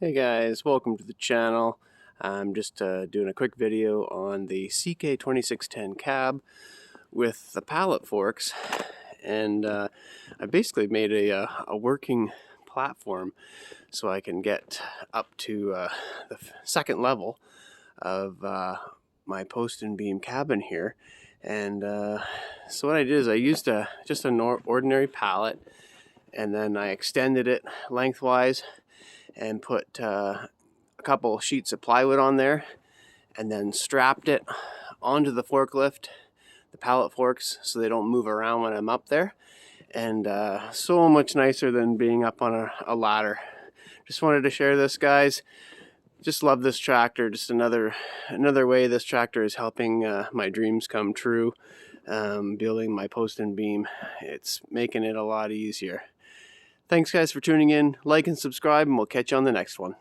Hey guys, welcome to the channel. I'm just doing a quick video on the CK2610 cab with the pallet forks, and I basically made a working platform so I can get up to the second level of my post and beam cabin here. And so what I did is I used just an ordinary pallet, and then I extended it lengthwise and put a couple sheets of plywood on there, and then strapped it onto the forklift, the pallet forks, so they don't move around when I'm up there. And so much nicer than being up on a ladder. Just wanted to share this, guys. Just love this tractor. Just another way this tractor is helping my dreams come true. Building my post and beam, it's making it a lot easier. Thanks guys for tuning in. Like and subscribe, and we'll catch you on the next one.